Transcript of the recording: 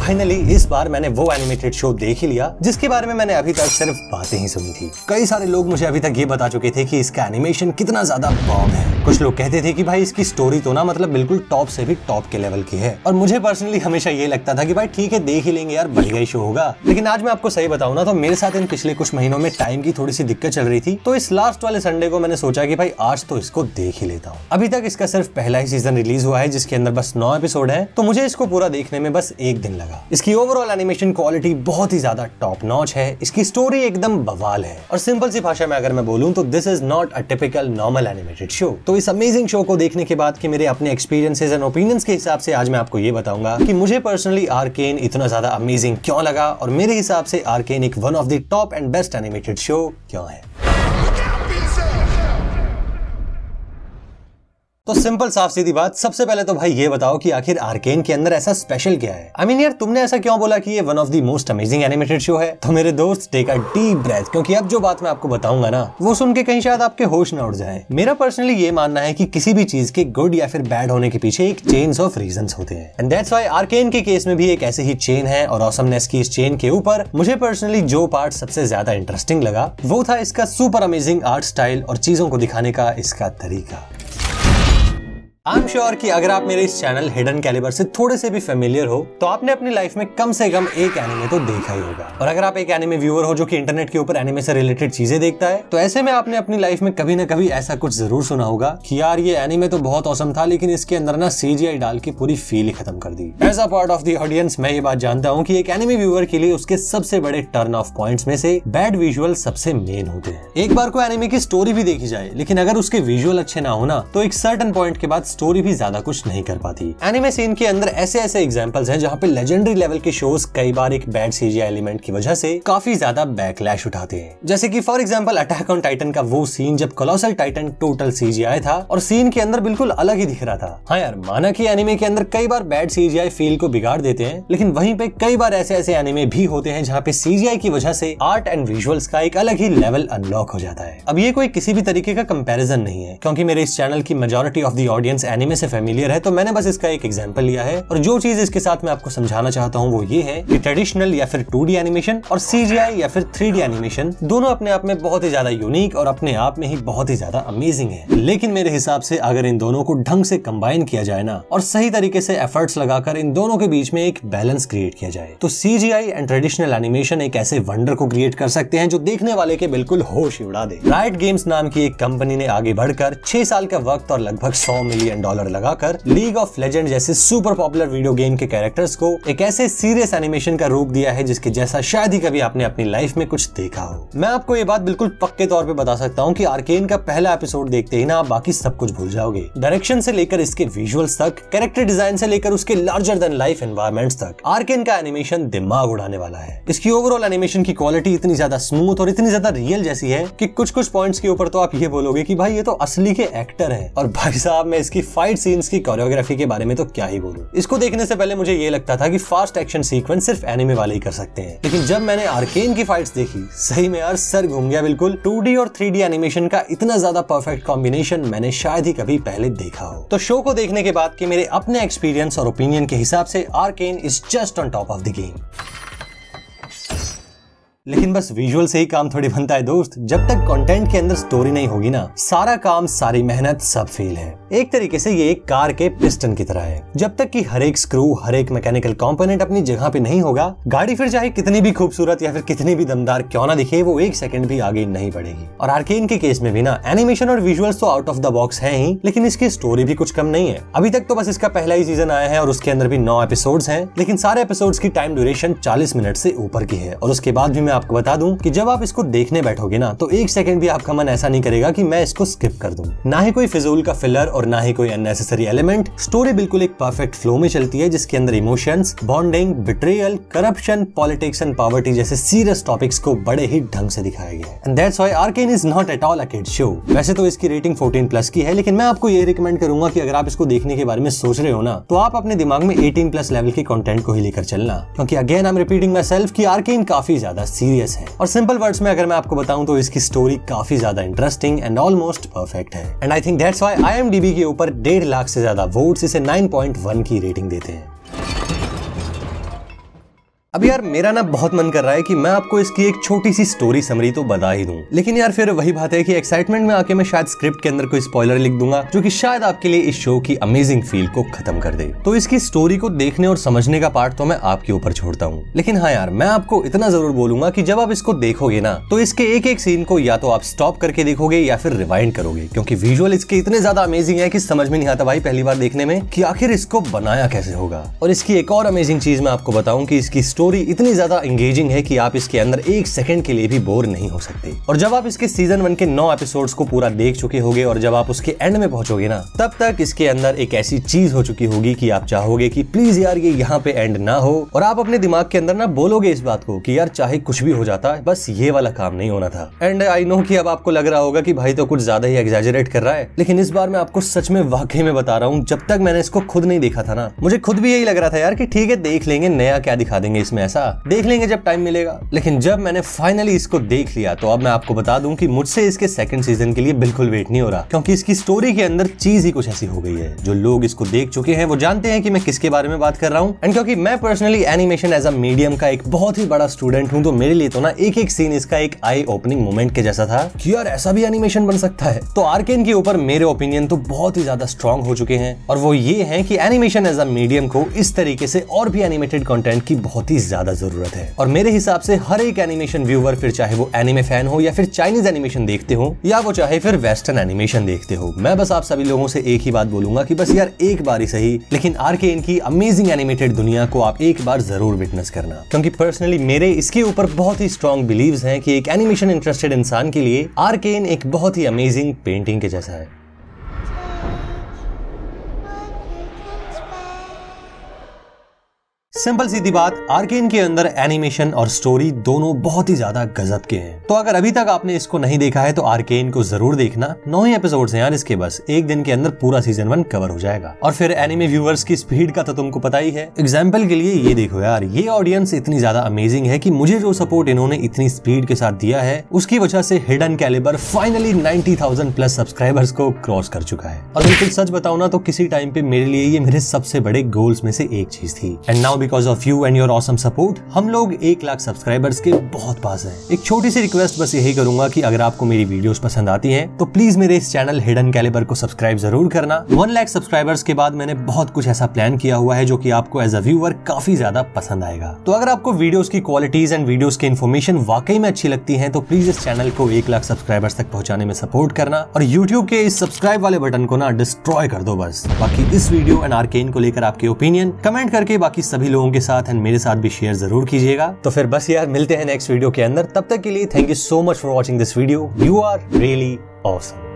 Finally इस बार मैंने वो एनिमेटेड शो देख ही लिया जिसके बारे में मैंने अभी तक सिर्फ बातें ही सुनी थी। कई सारे लोग मुझे अभी तक ये बता चुके थे कि इसका एनिमेशन कितना ज्यादा बॉम है। कुछ लोग कहते थे कि भाई इसकी स्टोरी तो ना मतलब बिल्कुल टॉप से भी टॉप के लेवल की है, और मुझे पर्सनली हमेशा ये लगता था कि भाई ठीक है देख ही लेंगे यार, बढ़िया ही शो होगा। लेकिन आज मैं आपको सही बताऊं ना तो मेरे साथ इन पिछले कुछ महीनों में टाइम की थोड़ी सी दिक्कत चल रही थी, तो इस लास्ट वाले संडे को मैंने सोचा कि भाई आज तो इसको देख ही लेता हूँ। अभी तक इसका सिर्फ पहला ही सीजन रिलीज हुआ है जिसके अंदर बस 9 एपिसोड है, तो मुझे इसको पूरा देखने में बस एक दिन लगा। इसकी ओवरऑल एनिमेशन क्वालिटी बहुत ही ज्यादा टॉप नॉच है, इसकी स्टोरी एकदम बवाल है, और सिंपल सी भाषा में अगर मैं बोलूं तो this is not a typical normal animated show. तो इस अमेजिंग शो को देखने के बाद कि मेरे अपने एक्सपीरियंसेस एंड ओपिनियंस के हिसाब से आज मैं आपको ये बताऊंगा कि मुझे पर्सनली आर्केन इतना ज्यादा अमेजिंग क्यों लगा, और मेरे हिसाब से आर्केन एक one of the top and best animated show क्यों है। तो सिंपल साफ सीधी बात, सबसे पहले तो भाई ये बताओ कि आखिर आर्केन के अंदर ऐसा स्पेशल क्या है। आई मीन यार तुमने ऐसा क्यों बोला कि ये one of the most amazing animated show है। तो मेरे दोस्त टेक अ डीप ब्रेथ, क्योंकि अब जो बात मैं आपको बताऊंगा ना वो सुन के कहीं शायद आपके होश ना उड़ जाए। मेरा पर्सनली ये मानना है कि किसी भी चीज के गुड या फिर बैड होने के पीछे एक चेन्स ऑफ रीजंस होते हैं, एंड दैट्स व्हाई आर्केन के केस में भी एक ऐसी ही चेन है। और ऑसमनेस की इस चेन के ऊपर मुझे पर्सनली जो पार्ट सबसे ज्यादा इंटरेस्टिंग लगा वो था इसका सुपर अमेजिंग आर्ट स्टाइल और चीजों को दिखाने का इसका तरीका। आई एम श्योर कि अगर आप मेरे इस चैनल हिडन कैलिबर से थोड़े से भी फेमिलियर हो तो आपने अपनी लाइफ में कम से कम एक एनिमे तो देखा ही होगा। और अगर आप एक एनिमे व्यूअर हो जो कि इंटरनेट के ऊपर एनिमे से रिलेटेड चीजें देखता है, तो ऐसे में आपने अपनी लाइफ में कभी ना कभी ऐसा कुछ जरूर सुना होगा कि यार ये एनिमे तो बहुत औसम था लेकिन इसके अंदर ना CGI डाल के पूरी फील ही खत्म कर दी। As a part of the audience मैं ये बात जानता हूँ कि एक एनिमे व्यूअर के लिए उसके सबसे बड़े टर्न ऑफ पॉइंट्स में से बैड विजुअल सबसे मेन होते हैं। एक बार को एनिमे की स्टोरी भी देखी जाए लेकिन अगर उसके विजुअल अच्छे ना हो ना तो एक सर्टेन पॉइंट के बाद स्टोरी भी ज्यादा कुछ नहीं कर पाती। एनिमे सीन के अंदर ऐसे ऐसे एग्जांपल्स हैं जहां पे लेजेंडरी लेवल के शोज कई बार एक बैड CGI एलिमेंट की वजह से काफी ज्यादा बैकलैश उठाते हैं। जैसे कि for example attack on Titan का वो सीन जब कोलोसल टाइटन टोटल CGI था और सीन के अंदर बिल्कुल अलग ही दिख रहा था। हाँ यार, माना कि एनिमे के अंदर कई बार बैड CGI फील को बिगाड़ देते हैं, लेकिन वहीं पे कई बार ऐसे ऐसे एनिमे भी होते हैं जहाँ पे CGI की वजह से आर्ट एंड विजुअल्स का एक अलग ही लेवल अनलॉक हो जाता है। अब ये कोई किसी भी तरीके का कंपैरिजन नहीं है, क्योंकि मेरे इस चैनल की majority of the audience anime से फेमिलियर है, तो मैंने बस इसका एक एग्जांपल लिया है। और जो चीज इसके साथ मैं आपको समझाना चाहता हूँ वो ये है कि ट्रेडिशनल या फिर 2D एनिमेशन और CGI या फिर 3D एनिमेशन दोनों अपने आप में बहुत ही ज्यादा यूनिक और अपने आप में ही बहुत ही ज्यादा अमेजिंग है। लेकिन मेरे हिसाब से अगर इन दोनों को ढंग से कंबाइन किया जाए ना और सही तरीके से एफर्ट्स लगाकर इन दोनों के बीच में एक बैलेंस क्रिएट किया जाए तो CGI एंड ट्रेडिशनल एनिमेशन एक ऐसे वंडर को क्रिएट कर सकते हैं जो देखने वाले के बिल्कुल होश ही उड़ा दे। राइट गेम्स नाम की एक कंपनी ने आगे बढ़कर 6 साल का वक्त और लगभग $100 मिलियन लगाकर लीग ऑफ लेजेंड जैसे सुपर पॉपुलर वीडियो गेम के कैरेक्टर्स को एक ऐसे सीरियस एनिमेशन का रूप दिया है जिसके जैसा शायद ही कभी आपने अपनी लाइफ में कुछ देखा हो। मैं आपको ये बात बिल्कुल पक्के तौर पे बता सकता हूँ कि आर्केन का पहला एपिसोड देखते ही ना आप बाकी सब कुछ भूल जाओगे। डायरेक्शन से लेकर इसके विजुअल्स तक, कैरेक्टर डिजाइन से लेकर उसके लार्जर देन लाइफ एनवायरमेंट्स तक, आर्केन का एनिमेशन दिमाग उड़ाने वाला है। इसकी ओवरऑल एनिमेशन की क्वालिटी इतनी ज्यादा स्मूथ और इतनी ज्यादा रियल जैसी है कि कुछ कुछ पॉइंट्स के ऊपर तो आप ये बोलोगे कि भाई ये तो असली के एक्टर है। और भाई साहब मैं इसकी फाइट सीन्स की कोरियोग्राफी के बारे में तो क्या ही बोलूं। इसको देखने से पहले मुझे ये लगता था कि फास्ट एक्शन सीक्वेंस सिर्फ एनिमे वाले ही कर सकते हैं, लेकिन जब मैंने आर्केन की फाइट्स देखी सही में यार सर घूम गया बिल्कुल। 2D और 3D एनिमेशन का इतना ज्यादा परफेक्ट कॉम्बिनेशन मैंने शायद ही कभी पहले देखा हो। तो शो को देखने के बाद के मेरे अपने एक्सपीरियंस और ओपिनियन के हिसाब से arcane is just on top of the game. लेकिन बस विजुअल से ही काम थोड़ी बनता है दोस्त। जब तक कंटेंट के अंदर स्टोरी नहीं होगी ना, सारा काम, सारी मेहनत सब फेल है। एक तरीके से ये एक कार के पिस्टन की तरह है। जब तक कि हर एक स्क्रू, हर एक मैकेनिकल कंपोनेंट अपनी जगह पे नहीं होगा, गाड़ी फिर चाहे कितनी भी खूबसूरत या फिर कितनी भी दमदार क्यों ना दिखे, वो 1 सेकंड भी आगे नहीं बढ़ेगी। और आर्केन के केस में भी ना एनिमेशन और विजुअल्स तो आउट ऑफ द बॉक्स है ही, लेकिन इसकी स्टोरी भी कुछ कम नहीं है। अभी तक तो बस इसका पहला ही सीजन आया है और उसके अंदर भी 9 एपिसोड्स हैं, लेकिन सारे एपिसोड्स की टाइम ड्यूरेशन 40 मिनट से ऊपर की है। और उसके बाद भी मैं आपको बता दूं कि जब आप इसको देखने बैठोगे ना तो 1 सेकंड भी आपका मन ऐसा नहीं करेगा कि मैं इसको स्किप कर दूं। ना ही कोई फिजूल का फिलर और ना ही कोई अननेसेसरी एलिमेंट। स्टोरी बिल्कुल एक परफेक्ट फ्लो में चलती है जिसके अंदर emotions, bonding, betrayal, corruption, politics and poverty जैसे सीरियस टॉपिक्स को बड़े ही ढंग से दिखाया गया है। And that's why arcane is not at all a kids show. वैसे तो इसकी रेटिंग 14+ की है, लेकिन मैं आपको ये रिकमेंड करूंगा कि अगर आप इसको देखने के बारे में सोच रहे हो ना तो आप अपने दिमाग में 18+ लेवल के कंटेंट को ही लेकर चलना, क्योंकि again I am repeating my self कि आर्केन काफी ज्यादा सीरियस है। और सिंपल वर्ड्स में अगर मैं आपको बताऊं तो इसकी स्टोरी काफी ज्यादा इंटरेस्टिंग एंड ऑलमोस्ट परफेक्ट है। And I think that's why IMDb के ऊपर 1.5 लाख से ज्यादा वोट्स इसे 9.1 की रेटिंग देते हैं। अब यार मेरा ना बहुत मन कर रहा है कि मैं आपको इसकी एक छोटी सी स्टोरी समरी तो बता ही दूं, लेकिन यार फिर वही बात है कि एक्साइटमेंट में आके मैं शायद स्क्रिप्ट के अंदर कोई स्पॉइलर लिख दूंगा जो कि शायद आपके लिए इस शो की अमेजिंग फील को खत्म कर दे। तो इसकी स्टोरी को देखने और समझने का पार्ट तो मैं आपके ऊपर छोड़ता हूँ, लेकिन हाँ यार मैं आपको इतना जरूर बोलूंगा कि जब आप इसको देखोगे ना तो इसके एक एक सीन को या तो आप स्टॉप करके देखोगे या फिर रिवाइंड करोगे, क्योंकि विजुअल इसके इतने ज्यादा अमेजिंग है कि समझ में नहीं आता भाई पहली बार देखने में कि आखिर इसको बनाया कैसे होगा। और इसकी एक और अमेजिंग चीज मैं आपको बताऊं कि इसकी स्टोरी इतनी ज्यादा एंगेजिंग है कि आप इसके अंदर एक सेकंड के लिए भी बोर नहीं हो सकते। और जब आप इसके सीजन 1 के 9 एपिसोड्स को पूरा देख चुके होगे और जब आप उसके एंड में पहुंचोगे ना, तब तक इसके अंदर एक ऐसी चीज हो चुकी होगी कि आप चाहोगे कि प्लीज यार ये यहाँ पे एंड ना हो, और आप अपने दिमाग के अंदर ना बोलोगे इस बात को कि यार चाहे कुछ भी हो जाता है बस ये वाला काम नहीं होना था। एंड आई नो कि अब आपको लग रहा होगा कि भाई तो कुछ ज्यादा ही एग्जैजरेट कर रहा है, लेकिन इस बार मैं आपको सच में वाकई में बता रहा हूँ, जब तक मैंने इसको खुद नहीं देखा था ना मुझे खुद भी यही लग रहा था यार कि ठीक है देख लेंगे, नया क्या दिखा देंगे इसमें, ऐसा देख लेंगे जब टाइम मिलेगा। लेकिन जब मैंने फाइनली इसको देख लिया तो अब मैं आपको बता दूं कि मुझसे इसके सेकंड सीजन के लिए बिल्कुल वेट नहीं हो रहा, क्योंकि इसकी स्टोरी के अंदर चीज ही कुछ ऐसी हो गई है। जो लोग इसको देख चुके हैं वो जानते हैं कि मैं किसके बारे में बात कर रहा हूं। एंड क्योंकि मैं personally animation as a medium का एक बहुत ही बड़ा स्टूडेंट हूं, तो मेरे लिए तो ना एक एक सीन इसका एक आई ओपनिंग मोमेंट के जैसा था कि यार ऐसा भी एनिमेशन बन सकता है। तो आर्केन के ऊपर मेरे ओपिनियन तो बहुत ही ज्यादा स्ट्रॉन्ग हो चुके हैं, और वो ये है कि एनिमेशन एज अ मीडियम को इस तरीके से और भी एनिमेटेड कंटेंट की बहुत ही ज्यादा जरूरत है। और मेरे हिसाब से हर एक एनिमेशन व्यूअर, फिर चाहे वो एनिमे फैन हो या फिर चाइनीज एनिमेशन देखते हो या वो चाहे फिर वेस्टर्न एनिमेशन देखते हो, मैं बस आप सभी लोगों से एक ही बात बोलूंगा कि बस यार एक बार ही सही, लेकिन आर्केन की अमेजिंग एनिमेटेड दुनिया को आप एक बार जरूर विटनेस करना, क्योंकि पर्सनली मेरे इसके ऊपर बहुत ही स्ट्रॉन्ग बिलीव्स हैं कि एक एनिमेशन इंटरेस्टेड इंसान के लिए आर्केन एक बहुत ही अमेजिंग पेंटिंग के जैसा है। सिंपल सीधी बात, आर्केन के अंदर एनिमेशन और स्टोरी दोनों बहुत ही ज्यादा गजब के हैं। तो अगर अभी तक आपने इसको नहीं देखा है तो आर्केन को जरूर देखना। 9 ही एपिसोड्स हैं यार इसके, बस एक दिन के अंदर पूरा सीजन 1 कवर हो जाएगा। और फिर एनिमे व्यूअर्स की स्पीड का तो तुमको पता ही है। एग्जाम्पल के लिए ये देखो यार, ये ऑडियंस इतनी ज्यादा अमेजिंग है कि मुझे जो सपोर्ट इन्होंने इतनी स्पीड के साथ दिया है उसकी वजह से Hidden Caliber finally 90,000 plus subscribers को क्रॉस कर चुका है। और बिल्कुल सच बताऊं ना तो किसी टाइम पे मेरे लिए ये मेरे सबसे बड़े गोल्स में से एक चीज थी। And now because of you and your awesome support हम लोग 1 लाख सब्सक्राइबर्स के बहुत पास हैं। एक छोटी सी रिक्वेस्ट बस यही करूंगा कि अगर आपको मेरी वीडियोस पसंद आती हैं तो प्लीज मेरे इस चैनल हिडन कैलिबर को सब्सक्राइब जरूर करना। 1 लाख सब्सक्राइबर्स के बाद मैंने बहुत कुछ ऐसा प्लान किया हुआ है जो कि आपको एज अ व्यूअर काफी ज्यादा पसंद आएगा। तो अगर आपको वीडियोस की क्वालिटीज एंड वीडियोस की इन्फॉर्मेशन वाकई में अच्छी लगती है तो प्लीज इस चैनल को 1 लाख सब्सक्राइबर्स तक पहुंचाने में सपोर्ट करना, और यूट्यूब के इस सब्सक्राइब वाले बटन को ना डिस्ट्रॉय कर दो बस। बाकी इस वीडियो एंड आर्केन को लेकर आपके ओपिनियन कमेंट करके बाकी सभी लोगों के साथ एंड मेरे साथ भी शेयर जरूर कीजिएगा। तो फिर बस यार मिलते हैं नेक्स्ट वीडियो के अंदर, तब तक के लिए thank you so much for watching this video. You are really awesome.